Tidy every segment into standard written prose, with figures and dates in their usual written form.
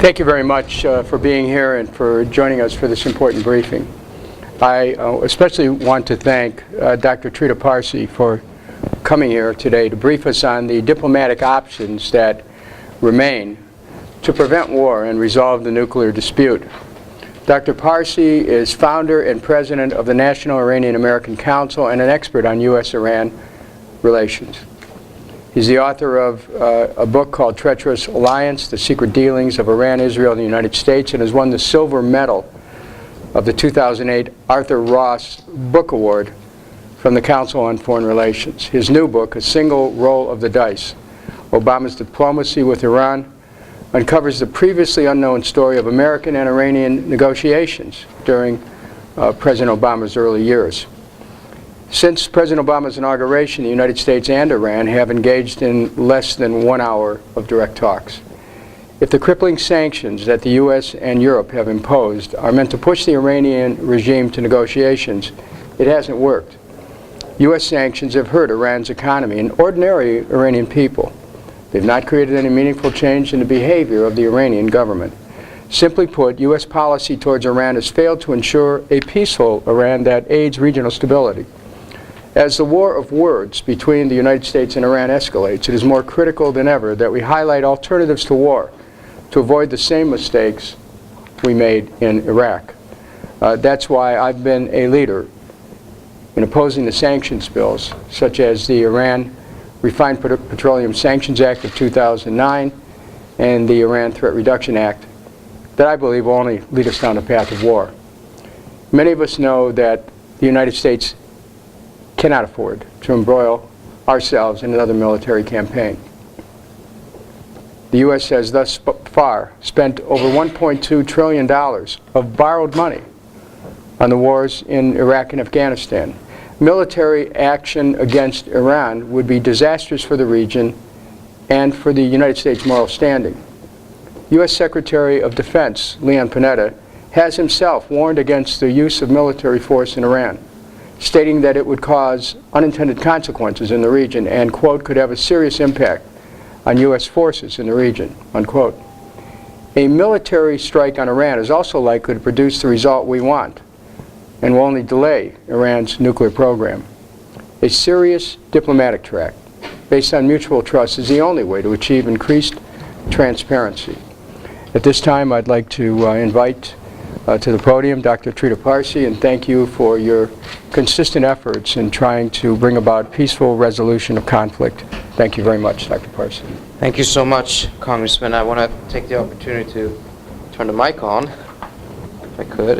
Thank you very much for being here and for joining us for this important briefing. I especially want to thank Dr. Trita Parsi for coming here today to brief us on the diplomatic options that remain to prevent war and resolve the nuclear dispute. Dr. Parsi is founder and president of the National Iranian American Council and an expert on U.S.-Iran relations. He's the author of a book called Treacherous Alliance, The Secret Dealings of Iran, Israel, and the United States, and has won the silver medal of the 2008 Arthur Ross Book Award from the Council on Foreign Relations. His new book, A Single Roll of the Dice, Obama's Diplomacy with Iran, uncovers the previously unknown story of American and Iranian negotiations during President Obama's early years. Since President Obama's inauguration, the United States and Iran have engaged in less than 1 hour of direct talks. If the crippling sanctions that the U.S. and Europe have imposed are meant to push the Iranian regime to negotiations, it hasn't worked. U.S. sanctions have hurt Iran's economy and ordinary Iranian people. They've not created any meaningful change in the behavior of the Iranian government. Simply put, U.S. policy towards Iran has failed to ensure a peaceful Iran that aids regional stability. As the war of words between the United States and Iran escalates, it is more critical than ever that we highlight alternatives to war to avoid the same mistakes we made in Iraq. That's why I've been a leader in opposing the sanctions bills, such as the Iran Refined Petroleum Sanctions Act of 2009 and the Iran Threat Reduction Act, that I believe will only lead us down the path of war. Many of us know that the United States cannot afford to embroil ourselves in another military campaign. The U.S. has thus far spent over $1.2 trillion of borrowed money on the wars in Iraq and Afghanistan. Military action against Iran would be disastrous for the region and for the United States' moral standing. U.S. Secretary of Defense Leon Panetta has himself warned against the use of military force in Iran, stating that it would cause unintended consequences in the region and, quote, could have a serious impact on U.S. forces in the region, unquote. A military strike on Iran is also likely to produce the result we want and will only delay Iran's nuclear program. A serious diplomatic track based on mutual trust is the only way to achieve increased transparency. At this time, I'd like to invite to the podium Dr. Trita Parsi, and thank you for your consistent efforts in trying to bring about peaceful resolution of conflict. Thank you very much, Dr. Parsi. Thank you so much, Congressman. I want to take the opportunity to turn the mic on, if I could.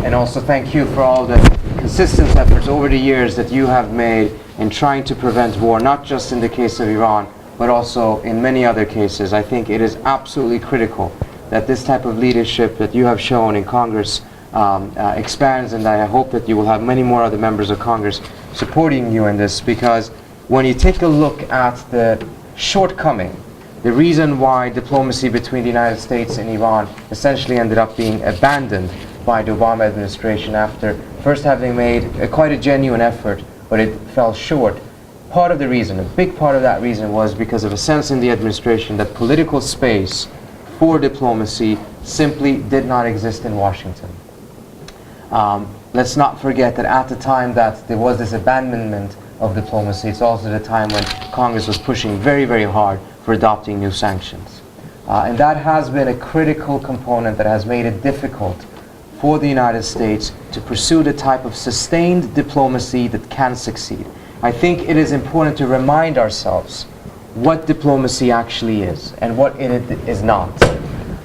And also thank you for all the consistent efforts over the years that you have made in trying to prevent war, not just in the case of Iran, but also in many other cases. I think it is absolutely critical that this type of leadership that you have shown in Congress expands, and I hope that you will have many more other members of Congress supporting you in this, because when you take a look at the shortcoming, the reason why diplomacy between the United States and Iran essentially ended up being abandoned by the Obama administration after first having made quite a genuine effort, but it fell short. Part of the reason, a big part of that reason, was because of a sense in the administration that political space for diplomacy simply did not exist in Washington. Let's not forget that at the time that there was this abandonment of diplomacy, it's also the time when Congress was pushing very, very hard for adopting new sanctions. And that has been a critical component that has made it difficult for the United States to pursue the type of sustained diplomacy that can succeed. I think it is important to remind ourselves what diplomacy actually is and what it is not.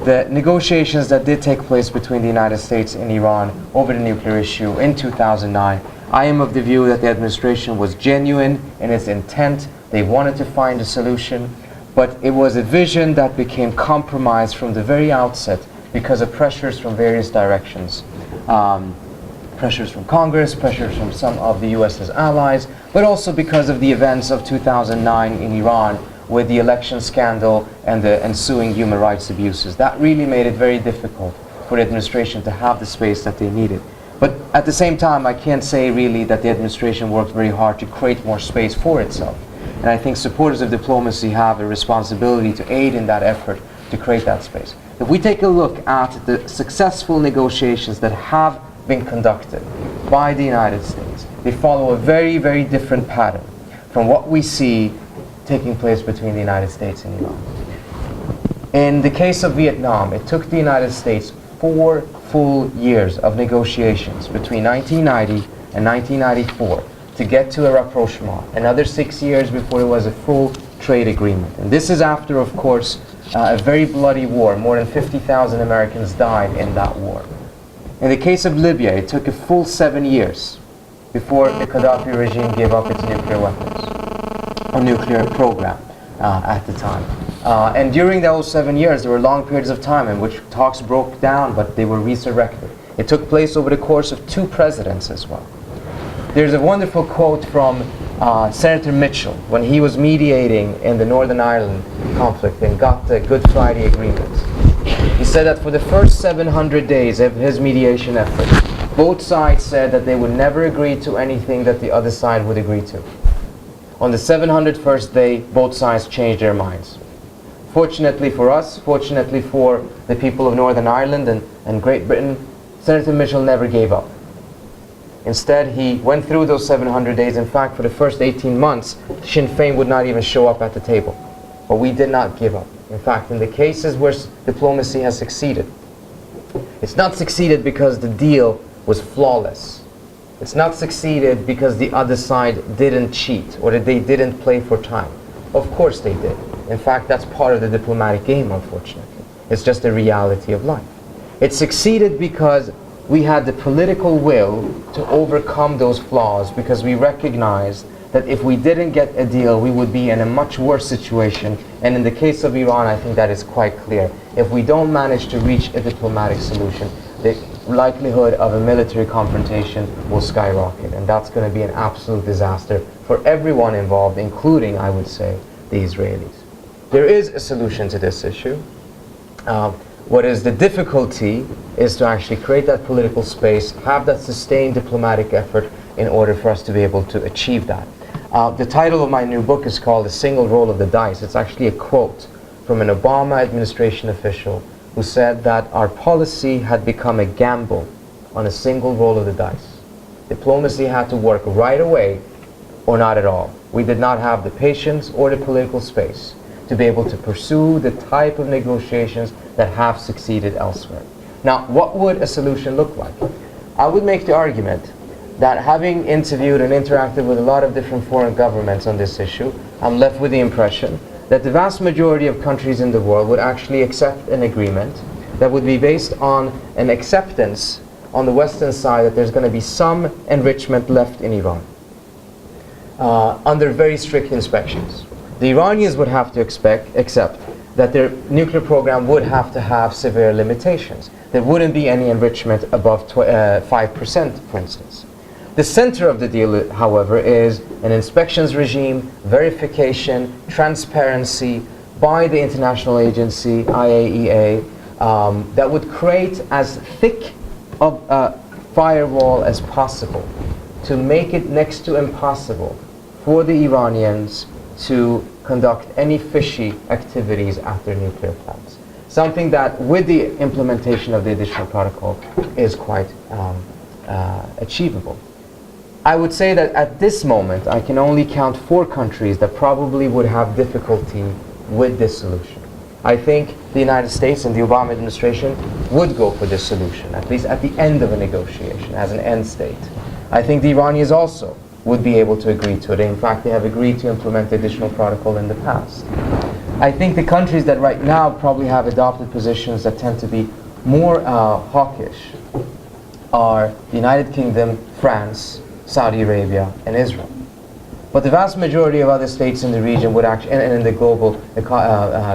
The negotiations that did take place between the United States and Iran over the nuclear issue in 2009, I am of the view that the administration was genuine in its intent. They wanted to find a solution, but it was a vision that became compromised from the very outset because of pressures from various directions. Pressures from Congress, pressures from some of the U.S.'s allies, but also because of the events of 2009 in Iran with the election scandal and the ensuing human rights abuses. That really made it very difficult for the administration to have the space that they needed. But at the same time, I can't say really that the administration worked very hard to create more space for itself. And I think supporters of diplomacy have a responsibility to aid in that effort to create that space. If we take a look at the successful negotiations that have been conducted by the United States, they follow a very, very different pattern from what we see taking place between the United States and Iran. In the case of Vietnam, it took the United States 4 full years of negotiations between 1990 and 1994 to get to a rapprochement, another 6 years before there was a full trade agreement. And this is after, of course, a very bloody war. More than 50,000 Americans died in that war. In the case of Libya, it took a full 7 years before the Gaddafi regime gave up its nuclear weapons, or nuclear program at the time. And during those 7 years, there were long periods of time in which talks broke down, but they were resurrected. It took place over the course of 2 presidents as well. There's a wonderful quote from Senator Mitchell when he was mediating in the Northern Ireland conflict and got the Good Friday Agreement. He said that for the first 700 days of his mediation effort, both sides said that they would never agree to anything that the other side would agree to. On the 701st day, both sides changed their minds. Fortunately for us, fortunately for the people of Northern Ireland and Great Britain, Senator Mitchell never gave up. Instead, he went through those 700 days. In fact, for the first 18 months, Sinn Féin would not even show up at the table. But we did not give up. In fact, in the cases where diplomacy has succeeded, it's not succeeded because the deal was flawless. It's not succeeded because the other side didn't cheat or that they didn't play for time. Of course they did. In fact, that's part of the diplomatic game, unfortunately. It's just the reality of life. It succeeded because we had the political will to overcome those flaws, because we recognized that if we didn't get a deal, we would be in a much worse situation. And in the case of Iran, I think that is quite clear. If we don't manage to reach a diplomatic solution, the likelihood of a military confrontation will skyrocket. And that's going to be an absolute disaster for everyone involved, including, I would say, the Israelis. There is a solution to this issue. What is the difficulty is to actually create that political space, have that sustained diplomatic effort in order for us to be able to achieve that. The title of my new book is called The Single Roll of the Dice. It's actually a quote from an Obama administration official who said that our policy had become a gamble on a single roll of the dice. Diplomacy had to work right away or not at all. We did not have the patience or the political space to be able to pursue the type of negotiations that have succeeded elsewhere. Now, what would a solution look like? I would make the argument that, having interviewed and interacted with a lot of different foreign governments on this issue, I'm left with the impression that the vast majority of countries in the world would actually accept an agreement that would be based on an acceptance on the Western side that there's going to be some enrichment left in Iran under very strict inspections. The Iranians would have to accept that their nuclear program would have to have severe limitations. There wouldn't be any enrichment above 5%, for instance. The center of the deal, however, is an inspections regime, verification, transparency by the international agency, IAEA, that would create as thick of a firewall as possible to make it next to impossible for the Iranians to conduct any fishy activities at their nuclear plants. Something that, with the implementation of the additional protocol, is quite achievable. I would say that at this moment, I can only count 4 countries that probably would have difficulty with this solution. I think the United States and the Obama administration would go for this solution, at least at the end of a negotiation, as an end state. I think the Iranians also would be able to agree to it. In fact, they have agreed to implement the additional protocol in the past. I think the countries that right now probably have adopted positions that tend to be more hawkish are the United Kingdom, France, Saudi Arabia, and Israel. But the vast majority of other states in the region would actually, and in the global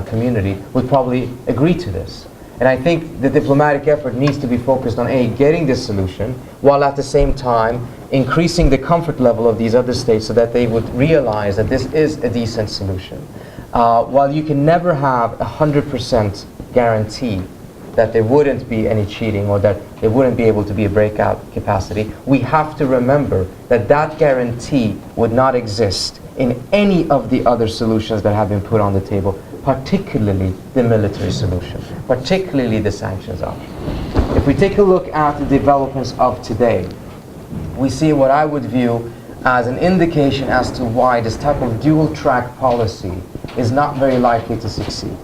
community, would probably agree to this. And I think the diplomatic effort needs to be focused on getting this solution, while at the same time increasing the comfort level of these other states so that they would realize that this is a decent solution. While you can never have 100% guarantee that there wouldn't be any cheating or that there wouldn't be able to be a breakout capacity, we have to remember that that guarantee would not exist in any of the other solutions that have been put on the table, particularly the military solution, particularly the sanctions option. If we take a look at the developments of today, we see what I would view as an indication as to why this type of dual-track policy is not very likely to succeed.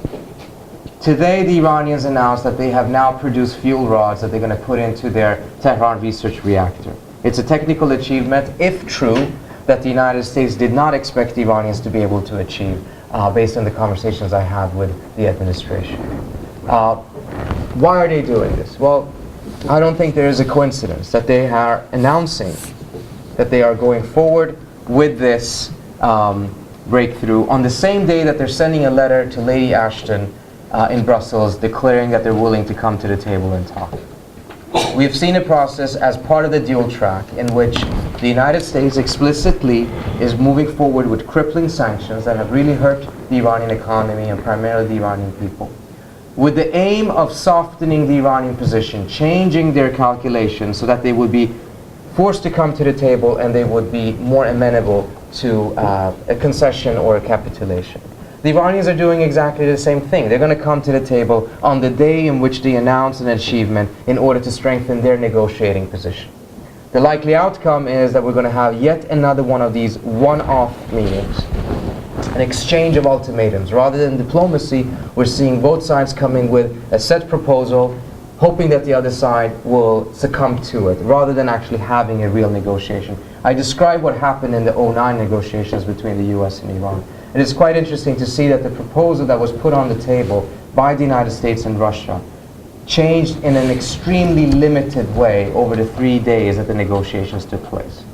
Today, the Iranians announced that they have now produced fuel rods that they're going to put into their Tehran research reactor. It's a technical achievement, if true, that the United States did not expect the Iranians to be able to achieve based on the conversations I have with the administration. Why are they doing this? Well, I don't think there is a coincidence that they are announcing that they are going forward with this breakthrough on the same day that they're sending a letter to Lady Ashton in Brussels declaring that they're willing to come to the table and talk. We've seen a process as part of the dual track in which the United States explicitly is moving forward with crippling sanctions that have really hurt the Iranian economy and primarily the Iranian people, with the aim of softening the Iranian position, changing their calculations so that they would be forced to come to the table and they would be more amenable to a concession or a capitulation. The Iranians are doing exactly the same thing. They're going to come to the table on the day in which they announce an achievement in order to strengthen their negotiating position. The likely outcome is that we're going to have yet another one of these one-off meetings, an exchange of ultimatums. Rather than diplomacy, we're seeing both sides coming with a set proposal, hoping that the other side will succumb to it, rather than actually having a real negotiation. I described what happened in the 2009 negotiations between the US and Iran. It is quite interesting to see that the proposal that was put on the table by the United States and Russia changed in an extremely limited way over the 3 days that the negotiations took place.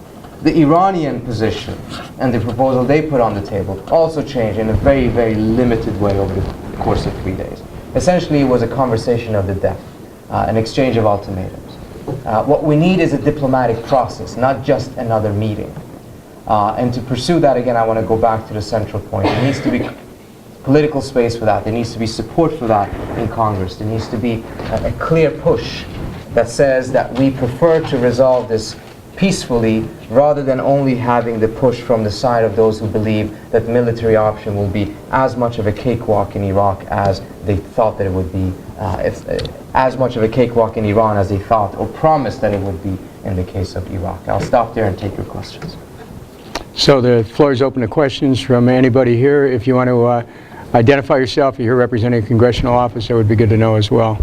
The Iranian position and the proposal they put on the table also changed in a very, very limited way over the course of 3 days. Essentially, it was a conversation of the death, an exchange of ultimatums. What we need is a diplomatic process, not just another meeting. And to pursue that, again, I want to go back to the central point. There needs to be political space for that. There needs to be support for that in Congress. There needs to be a clear push that says that we prefer to resolve this peacefully rather than only having the push from the side of those who believe that the military option will be as much of a cakewalk in Iraq as they thought that it would be, as much of a cakewalk in Iran as they thought or promised that it would be in the case of Iraq. I'll stop there and take your questions. So the floor is open to questions from anybody here. If you want to identify yourself, if you're representing a congressional office, that would be good to know as well.